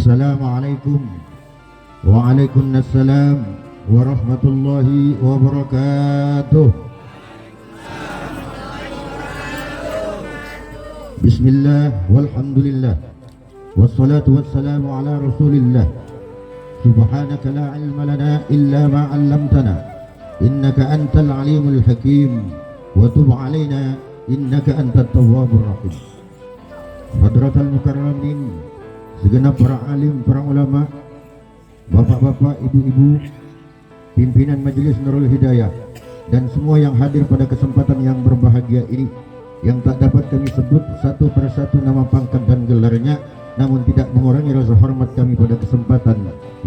Assalamualaikum Waalaikumsalam warahmatullahi wabarakatuh. Bismillah walhamdulillah wassalatu wassalamu ala rasulillah. Subhanaka la ilma lana illa ma 'allamtana innaka antal alimul hakim wa tub alaina innaka antat tawwabur rahim. Hadratal mukarramin, segenap para alim, para ulama, bapak-bapak, ibu-ibu, pimpinan Majelis Nurul Hidayah, dan semua yang hadir pada kesempatan yang berbahagia ini, yang tak dapat kami sebut satu persatu nama, pangkat dan gelarnya, namun tidak mengurangi rasa hormat kami pada kesempatan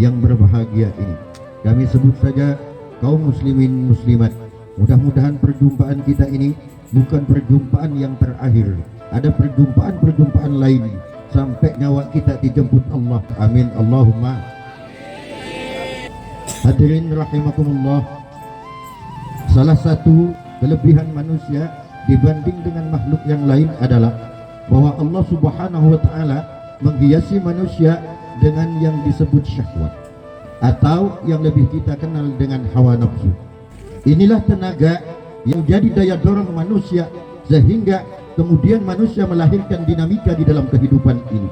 yang berbahagia ini. Kami sebut saja kaum muslimin muslimat. Mudah-mudahan perjumpaan kita ini bukan perjumpaan yang terakhir. Ada perjumpaan-perjumpaan lain sampai nyawa kita dijemput Allah. Amin Allahumma. Hadirin rahimakumullah, salah satu kelebihan manusia dibanding dengan makhluk yang lain adalah bahwa Allah Subhanahu wa taala menghiasi manusia dengan yang disebut syahwat, atau yang lebih kita kenal dengan hawa nafsu. Inilah tenaga yang jadi daya dorong manusia sehingga kemudian manusia melahirkan dinamika di dalam kehidupan ini,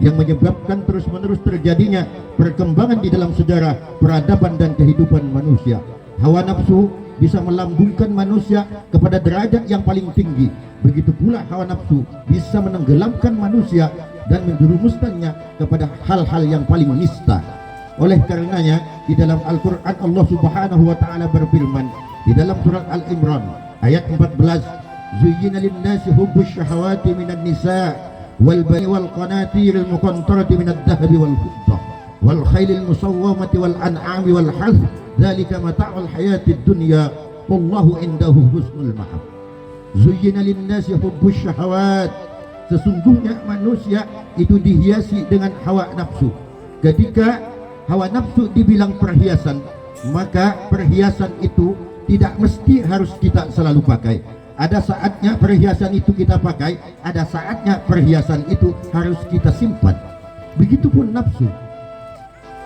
yang menyebabkan terus-menerus terjadinya perkembangan di dalam sejarah peradaban dan kehidupan manusia. Hawa nafsu bisa melambungkan manusia kepada derajat yang paling tinggi. Begitu pula hawa nafsu bisa menenggelamkan manusia dan menjerumuskannya kepada hal-hal yang paling nista. Oleh karenanya di dalam Al-Quran Allah Subhanahu wa ta'ala berfirman di dalam surat Al-Imran ayat 14, Zuyyina lin-nasi hubbus syahawati minan nisa' wal bani wal qanatir al muqantarati minad dhahabi wal fiddah wal khailil musawwamati wal an'ami wal harth dzalika mata'ul hayatid dunya wallahu indahu husnul ma'ab. Zuyyina lin-nasi hubbus syahawat, sesungguhnya manusia itu dihiasi dengan hawa nafsu. Ketika hawa nafsu dibilang perhiasan, maka perhiasan itu tidak mesti harus kita selalu pakai. Ada saatnya perhiasan itu kita pakai, ada saatnya perhiasan itu harus kita simpan. Begitupun nafsu.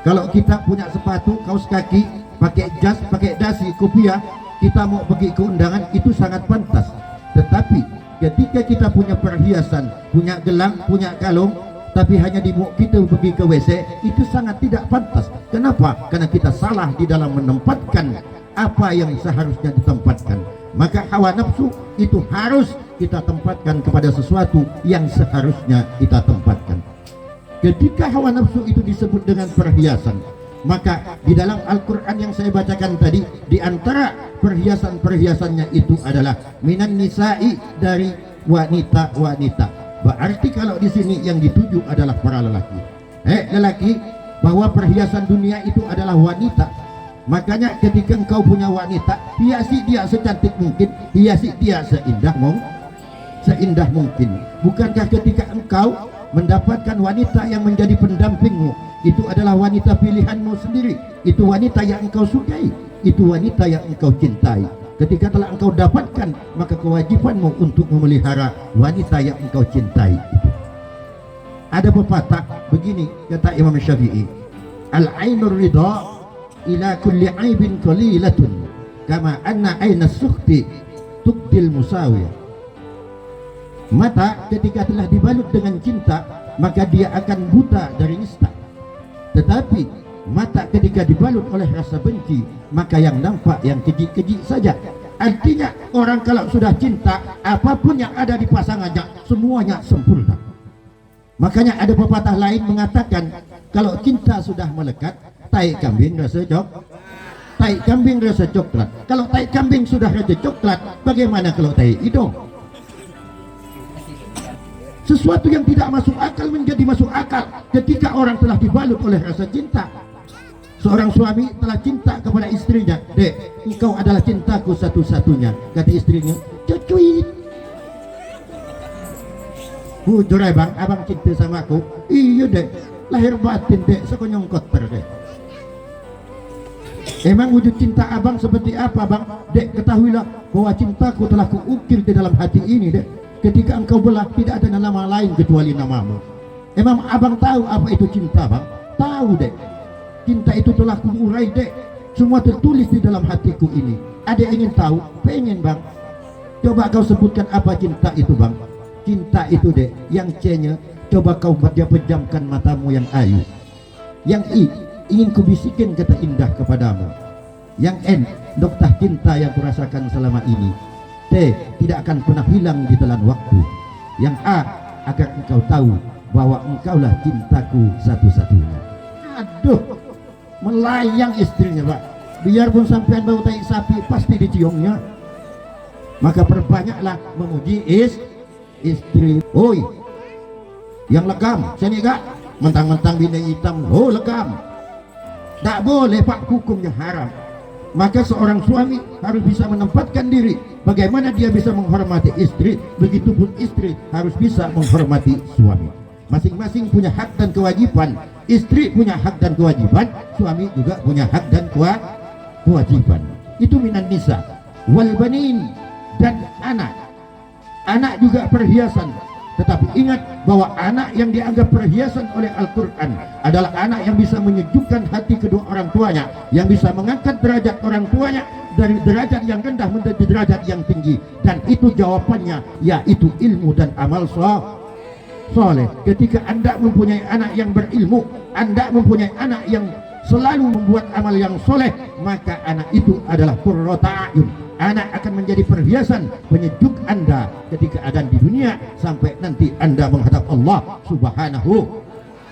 Kalau kita punya sepatu, kaos kaki, pakai jas, pakai dasi, kopiah, kita mau pergi ke undangan, itu sangat pantas. Tetapi ketika kita punya perhiasan, punya gelang, punya kalung, tapi hanya di kita pergi ke WC, itu sangat tidak pantas. Kenapa? Karena kita salah di dalam menempatkan apa yang seharusnya ditempatkan. Maka hawa nafsu itu harus kita tempatkan kepada sesuatu yang seharusnya kita tempatkan. Ketika hawa nafsu itu disebut dengan perhiasan, maka di dalam Al-Quran yang saya bacakan tadi, di antara perhiasan-perhiasannya itu adalah minan nisa'i, dari wanita-wanita. Berarti kalau di sini yang dituju adalah para lelaki. Lelaki, bahwa perhiasan dunia itu adalah wanita. Makanya ketika engkau punya wanita, hiasi dia secantik mungkin, hiasi dia seindah mungkin. Bukankah ketika engkau mendapatkan wanita yang menjadi pendampingmu, itu adalah wanita pilihanmu sendiri, itu wanita yang engkau sukai, itu wanita yang engkau cintai. Ketika telah engkau dapatkan, maka kewajibanmu untuk memelihara wanita yang engkau cintai itu. Ada pepatah begini, kata Imam Syafi'i, al-ainur ridha ila kulli aibin qalilatun kama anna aina sukhti tubdil musawiyah. Mata ketika telah dibalut dengan cinta, maka dia akan buta dari nista. Tetapi mata ketika dibalut oleh rasa benci, maka yang nampak yang keji-keji saja. Artinya orang kalau sudah cinta, apapun yang ada di pasangannya semuanya sempurna. Makanya ada pepatah lain mengatakan, kalau cinta sudah melekat, tai kambing rasa coklat. Kalau tai kambing sudah rasa coklat, bagaimana kalau tai hidung? Sesuatu yang tidak masuk akal menjadi masuk akal ketika orang telah dibalut oleh rasa cinta. Seorang suami telah cinta kepada istrinya. Dek, engkau adalah cintaku satu-satunya. Kata istrinya, cucuit. Jujur bang, abang cinta sama aku. Iya dek, lahir batin dek, sekonyong kotor dek. Emang wujud cinta abang seperti apa bang? Dek, ketahuilah bahwa cintaku telah kuukir di dalam hati ini dek. Ketika engkau belah, tidak ada nama lain kecuali namamu. Emang abang tahu apa itu cinta, bang? Tahu dek. Cinta itu telah kuurai dek. Semua tertulis di dalam hatiku ini. Ada yang ingin tahu? Pengen, bang. Coba kau sebutkan apa cinta itu, bang. Cinta itu dek, yang C-nya coba kau pejamkan matamu yang ayu. Yang I, ingin kubisikin kata indah kepadamu. Yang N, noktah cinta yang kurasakan selama ini. T, tidak akan pernah hilang di telan waktu. Yang A, agar engkau tahu bahwa engkaulah cintaku satu-satunya. Aduh, melayang istrinya, pak. Biarpun sampean bau tai sapi pasti diciumnya. Maka perbanyaklah memuji istri. Oi, yang legam, sini gak? Mentang-mentang bina hitam, oh legam. Tak boleh pak, hukumnya haram. Maka seorang suami harus bisa menempatkan diri. Bagaimana dia bisa menghormati istri, begitupun istri harus bisa menghormati suami. Masing-masing punya hak dan kewajiban. Istri punya hak dan kewajiban, suami juga punya hak dan kewajiban. Itu minan nisa. Wal banin, dan anak. Anak juga perhiasan. Tetapi ingat bahwa anak yang dianggap perhiasan oleh Al-Quran adalah anak yang bisa menyejukkan hati kedua orang tuanya, yang bisa mengangkat derajat orang tuanya dari derajat yang rendah menjadi derajat yang tinggi. Dan itu jawabannya, yaitu ilmu dan amal soleh. Ketika anda mempunyai anak yang berilmu, anda mempunyai anak yang selalu membuat amal yang soleh, maka anak itu adalah qurrata a'yun. Anak akan menjadi perhiasan penyejuk anda ketika ada di dunia sampai nanti anda menghadap Allah Subhanahu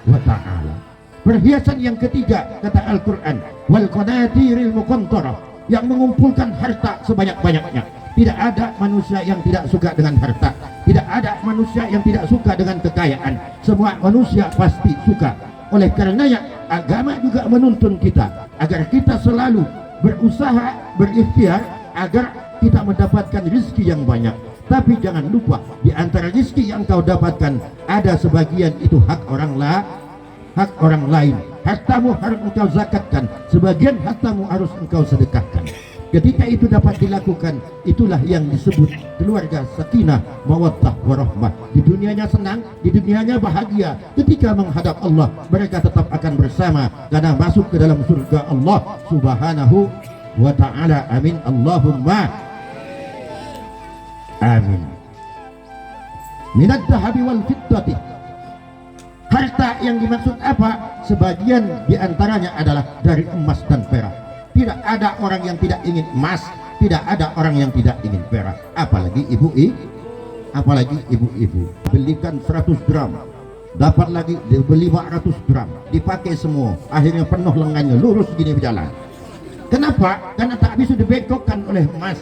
wa ta'ala. Perhiasan yang ketiga kata Al-Quran, wal qanatiril muqantarah, yang mengumpulkan harta sebanyak-banyaknya. Tidak ada manusia yang tidak suka dengan harta. Tidak ada manusia yang tidak suka dengan kekayaan. Semua manusia pasti suka. Oleh karenanya agama juga menuntun kita agar kita selalu berusaha, berikhtiar agar kita mendapatkan rezeki yang banyak. Tapi jangan lupa, di antara rezeki yang kau dapatkan ada sebagian itu hak orang lain. Hartamu harus engkau zakatkan, sebagian hartamu harus engkau sedekahkan. Ketika itu dapat dilakukan, itulah yang disebut keluarga sakinah, mawaddah, warahmah. Di dunianya senang, di dunianya bahagia. Ketika menghadap Allah, mereka tetap akan bersama karena masuk ke dalam surga Allah Subhanahu wa ta'ala. Amin, Allahumma amin. Minad dahabi wal fiddati, harta yang dimaksud apa? Sebagian diantaranya adalah dari emas dan perak. Tidak ada orang yang tidak ingin emas, tidak ada orang yang tidak ingin perak. Apalagi ibu-ibu belikan 100 gram, dapat lagi beli 500 gram, dipakai semua, akhirnya penuh lengannya, lurus gini berjalan. Kenapa? Karena tak bisa dibengkokkan oleh emas.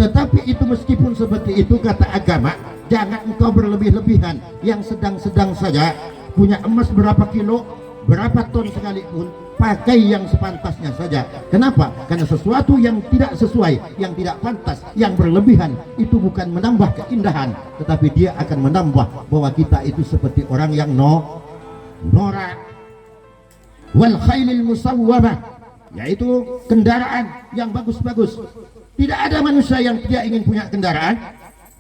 Tetapi itu meskipun seperti itu kata agama, jangan engkau berlebih-lebihan. Yang sedang-sedang saja, punya emas berapa kilo, berapa ton sekalipun, pakai yang sepantasnya saja. Kenapa? Karena sesuatu yang tidak sesuai, yang tidak pantas, yang berlebihan, itu bukan menambah keindahan, tetapi dia akan menambah bahwa kita itu seperti orang yang norak. Wal khailil musawwamah, yaitu kendaraan yang bagus-bagus. Tidak ada manusia yang tidak ingin punya kendaraan,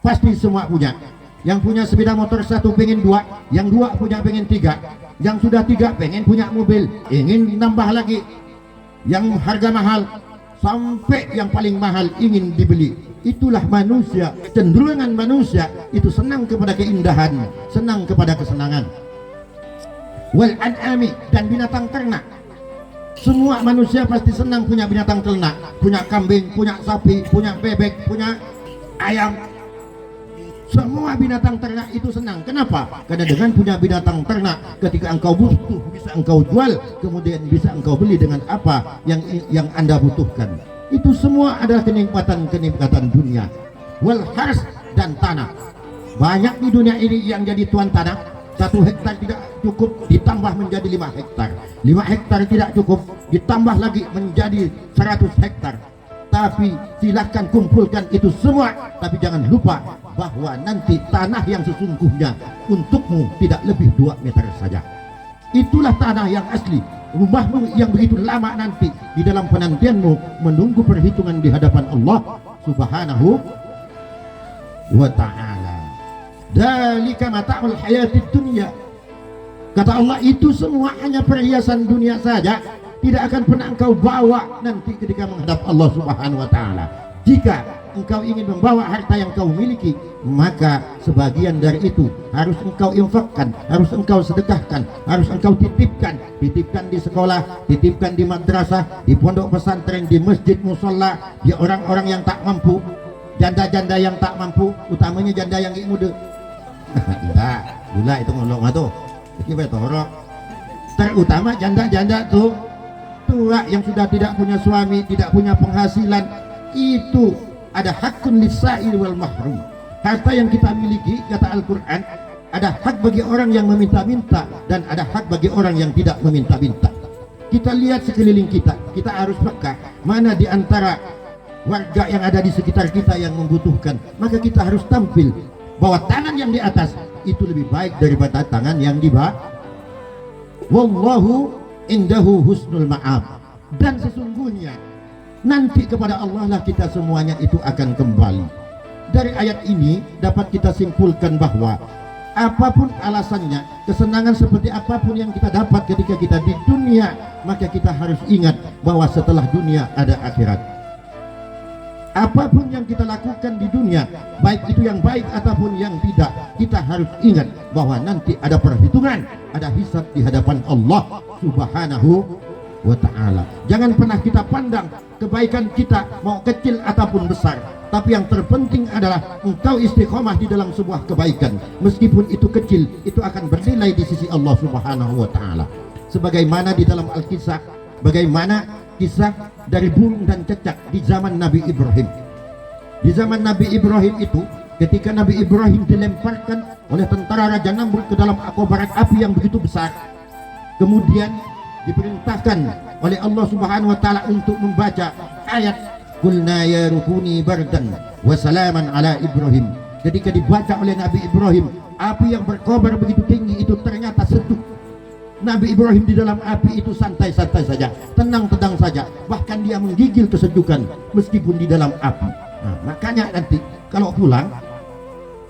pasti semua punya. Yang punya sepeda motor satu pengen dua, yang dua punya pengen tiga, yang sudah tiga pengen punya mobil, ingin nambah lagi. Yang harga mahal sampai yang paling mahal ingin dibeli. Itulah manusia, cenderungan manusia itu senang kepada keindahan, senang kepada kesenangan. Wal an'ami, dan binatang ternak. Semua manusia pasti senang punya binatang ternak, punya kambing, punya sapi, punya bebek, punya ayam. Semua binatang ternak itu senang. Kenapa? Karena dengan punya binatang ternak, ketika engkau butuh bisa engkau jual, kemudian bisa engkau beli dengan apa yang anda butuhkan. Itu semua adalah kenikmatan dunia. Wal hars, dan tanah. Banyak di dunia ini yang jadi tuan tanah. 1 hektar tidak cukup, ditambah menjadi 5 hektar. 5 hektar tidak cukup, ditambah lagi menjadi 100 hektar. Tapi silahkan kumpulkan itu semua, tapi jangan lupa bahwa nanti tanah yang sesungguhnya untukmu tidak lebih 2 meter saja. Itulah tanah yang asli. Rumahmu yang begitu lama nanti di dalam penantianmu menunggu perhitungan di hadapan Allah Subhanahu wa ta'ala. Dzalika mata'ul hayatid dunya. Kata Allah, itu semua hanya perhiasan dunia saja, tidak akan pernah engkau bawa nanti ketika menghadap Allah Subhanahu wa taala. Jika engkau ingin membawa harta yang kau miliki, maka sebagian dari itu harus engkau infakkan, harus engkau sedekahkan, harus engkau titipkan di sekolah, titipkan di madrasah, di pondok pesantren, di masjid musholla, di orang-orang yang tak mampu, janda-janda yang tak mampu, utamanya janda yang muda. Enggak, gula itu ngolong tuh. Iki torok. Terutama janda-janda tuh tua yang sudah tidak punya suami, tidak punya penghasilan, itu ada hakun lisa'il wal mahrum. Harta yang kita miliki, kata Al-Quran, ada hak bagi orang yang meminta-minta dan ada hak bagi orang yang tidak meminta-minta. Kita lihat sekeliling kita, kita harus peka mana di antara warga yang ada di sekitar kita yang membutuhkan, maka kita harus tampil bahwa tangan yang di atas itu lebih baik daripada tangan yang di bawah. Wallahu indahu husnul ma'ab. Dan sesungguhnya nanti kepada Allah lah kita semuanya itu akan kembali. Dari ayat ini dapat kita simpulkan bahwa apapun alasannya, kesenangan seperti apapun yang kita dapat ketika kita di dunia, maka kita harus ingat bahwa setelah dunia ada akhirat. Apapun yang kita lakukan di dunia, baik itu yang baik ataupun yang tidak, kita harus ingat bahwa nanti ada perhitungan, ada hisab di hadapan Allah Subhanahu wa ta'ala. Jangan pernah kita pandang kebaikan kita mau kecil ataupun besar, tapi yang terpenting adalah engkau istiqomah di dalam sebuah kebaikan. Meskipun itu kecil, itu akan bernilai di sisi Allah Subhanahu wa ta'ala. Sebagaimana di dalam Al-Kisah, bagaimana kisah dari burung dan cecak di zaman Nabi Ibrahim. Di zaman Nabi Ibrahim itu, ketika Nabi Ibrahim dilemparkan oleh tentara Raja Namrud ke dalam kobaran api yang begitu besar, kemudian diperintahkan oleh Allah Subhanahu wa taala untuk membaca ayat qulna ya rukuni bardan wa salaman ala Ibrahim. Ketika dibaca oleh Nabi Ibrahim, api yang berkobar begitu tinggi itu ternyata seduh. Nabi Ibrahim di dalam api itu santai-santai saja, tenang-tenang saja, bahkan dia menggigil kesejukan meskipun di dalam api. Nah, makanya nanti kalau pulang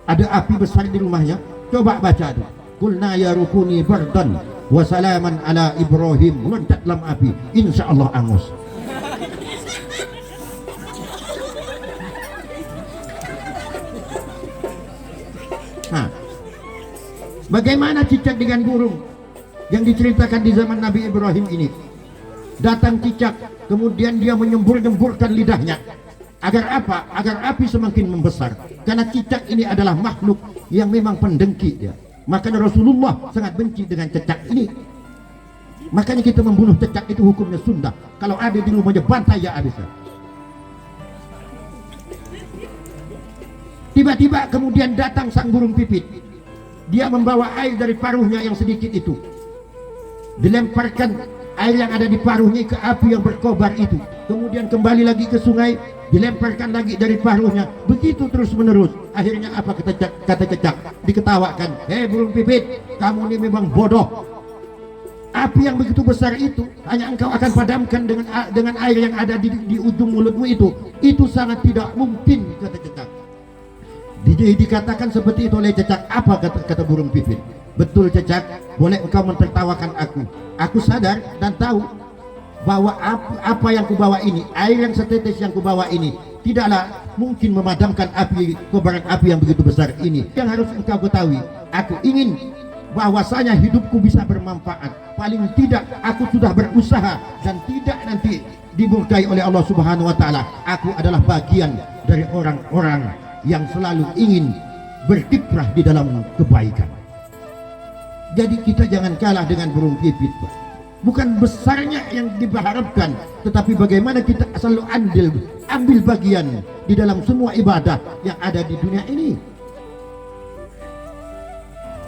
ada api besar di rumahnya, coba baca tuh qulna ya rukuni bardan wa salaman ala Ibrahim, loncat dalam api, insya Allah angus. Nah, bagaimana cicak dengan burung yang diceritakan di zaman Nabi Ibrahim ini? Datang cicak, kemudian dia menyembur-nyemburkan lidahnya. Agar apa? Agar api semakin membesar. Karena cicak ini adalah makhluk yang memang pendengki dia. Makanya Rasulullah sangat benci dengan cicak ini. Makanya kita membunuh cicak itu hukumnya sunnah. Kalau ada di rumahnya bantai ya habisnya. Tiba-tiba kemudian datang sang burung pipit. Dia membawa air dari paruhnya yang sedikit itu, dilemparkan air yang ada di paruhnya ke api yang berkobar itu, kemudian kembali lagi ke sungai, dilemparkan lagi dari paruhnya, begitu terus menerus. Akhirnya apa kata cecak? Diketawakan, hei burung pipit, kamu ini memang bodoh. Api yang begitu besar itu hanya engkau akan padamkan dengan air yang ada di ujung mulutmu itu sangat tidak mungkin, kata cecak. Dikatakan seperti itu oleh cecak. Apa kata burung pipit? Betul cecak, boleh engkau mentertawakan aku. Aku sadar dan tahu bahwa apa yang kubawa ini, air yang setetes yang kubawa ini, tidaklah mungkin memadamkan api, kobaran api yang begitu besar ini. Yang harus engkau ketahui, aku ingin bahwasanya hidupku bisa bermanfaat. Paling tidak aku sudah berusaha dan tidak nanti dimurkai oleh Allah Subhanahu wa taala. Aku adalah bagian dari orang-orang yang selalu ingin berkiprah di dalam kebaikan. Jadi kita jangan kalah dengan burung pipit, Pak. Bukan besarnya yang diharapkan, tetapi bagaimana kita selalu ambil bagian di dalam semua ibadah yang ada di dunia ini.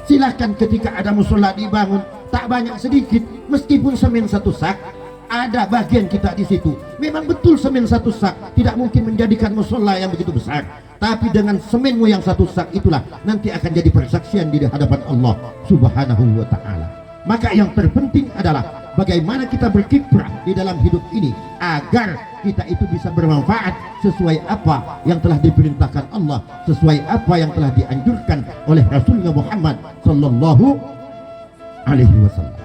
Silahkan ketika ada musola dibangun, tak banyak sedikit, meskipun semen satu sak, ada bagian kita di situ. Memang betul semen satu sak tidak mungkin menjadikan musola yang begitu besar, tapi dengan semenmu yang satu sak itulah nanti akan jadi persaksian di hadapan Allah Subhanahu wa ta'ala. Maka yang terpenting adalah bagaimana kita berkiprah di dalam hidup ini agar kita itu bisa bermanfaat sesuai apa yang telah diperintahkan Allah, sesuai apa yang telah dianjurkan oleh Rasulullah Muhammad sallallahu alaihi wasallam.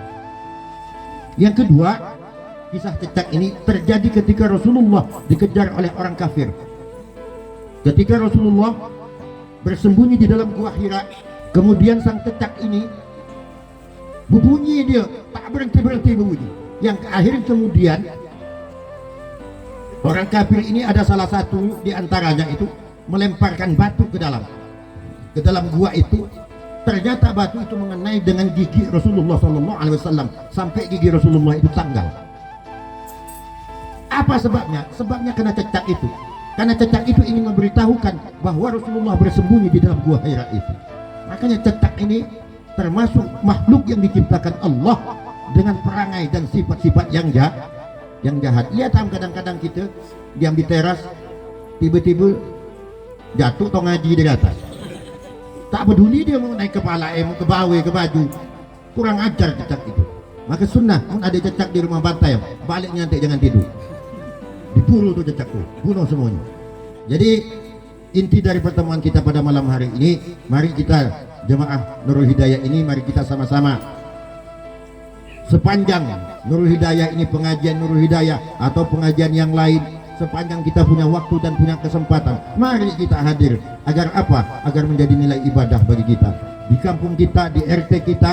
Yang kedua, kisah cecak ini terjadi ketika Rasulullah dikejar oleh orang kafir. Ketika Rasulullah bersembunyi di dalam gua Hira, kemudian sang cecak ini berbunyi, dia tak berhenti berbunyi, yang akhirnya kemudian orang kafir ini ada salah satu di antaranya itu melemparkan batu ke dalam gua itu. Ternyata batu itu mengenai dengan gigi Rasulullah SAW sampai gigi Rasulullah itu tanggal. Apa sebabnya? Sebabnya karena cecak itu. Karena cecak itu ingin memberitahukan bahwa Rasulullah bersembunyi di dalam gua Hira itu. Makanya cecak ini termasuk makhluk yang diciptakan Allah dengan perangai dan sifat-sifat yang jahat. Lihat kadang-kadang kita diam di teras, tiba-tiba jatuh atau ngaji di atas, tak peduli dia mau naik kepala, mau ke bawah, ke baju. Kurang ajar cecak itu. Maka sunnah pun ada cecak di rumah bantai, balik nyantai jangan tidur, dibunuh tuh cecak tuh, bunuh semuanya. Jadi inti dari pertemuan kita pada malam hari ini, mari kita jemaah Nurul Hidayah ini, mari kita sama-sama sepanjang Nurul Hidayah ini, pengajian Nurul Hidayah atau pengajian yang lain, sepanjang kita punya waktu dan punya kesempatan, mari kita hadir. Agar apa? Agar menjadi nilai ibadah bagi kita di kampung kita, di RT kita,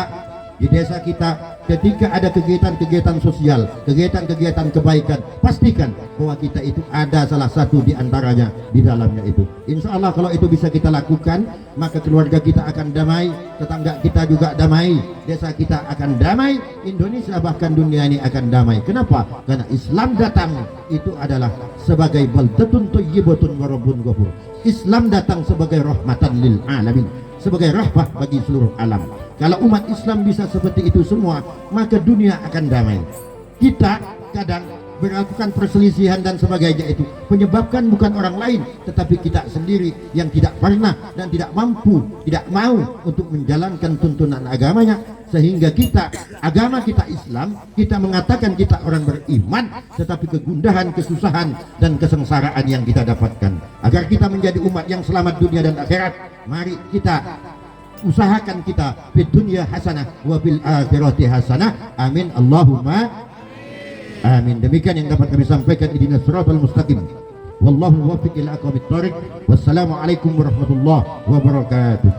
di desa kita. Ketika ada kegiatan-kegiatan sosial, kegiatan-kegiatan kebaikan, pastikan bahwa kita itu ada salah satu di antaranya di dalamnya itu. Insya Allah kalau itu bisa kita lakukan, maka keluarga kita akan damai, tetangga kita juga damai, desa kita akan damai, Indonesia bahkan dunia ini akan damai. Kenapa? Karena Islam datang itu adalah sebagai baldatun thayyibatun wa rabbun ghafur. Islam datang sebagai rahmatan lil alamin, sebagai rahmah bagi seluruh alam. Kalau umat Islam bisa seperti itu semua, maka dunia akan damai. Kita kadang melakukan perselisihan dan sebagainya, itu menyebabkan bukan orang lain tetapi kita sendiri yang tidak pernah dan tidak mampu, tidak mau untuk menjalankan tuntunan agamanya, sehingga kita, agama kita Islam, kita mengatakan kita orang beriman, tetapi kegundahan, kesusahan dan kesengsaraan yang kita dapatkan. Agar kita menjadi umat yang selamat dunia dan akhirat, mari kita usahakan kita fid dunya hasanah wa fil akhirati hasanah. Amin Allahumma amin. Demikian yang dapat kami sampaikan. Ihdinas siratal mustaqim. Wallahu muwaffiq ila aqwamit thoriq. Wassalamu alaikum warahmatullahi wabarakatuh.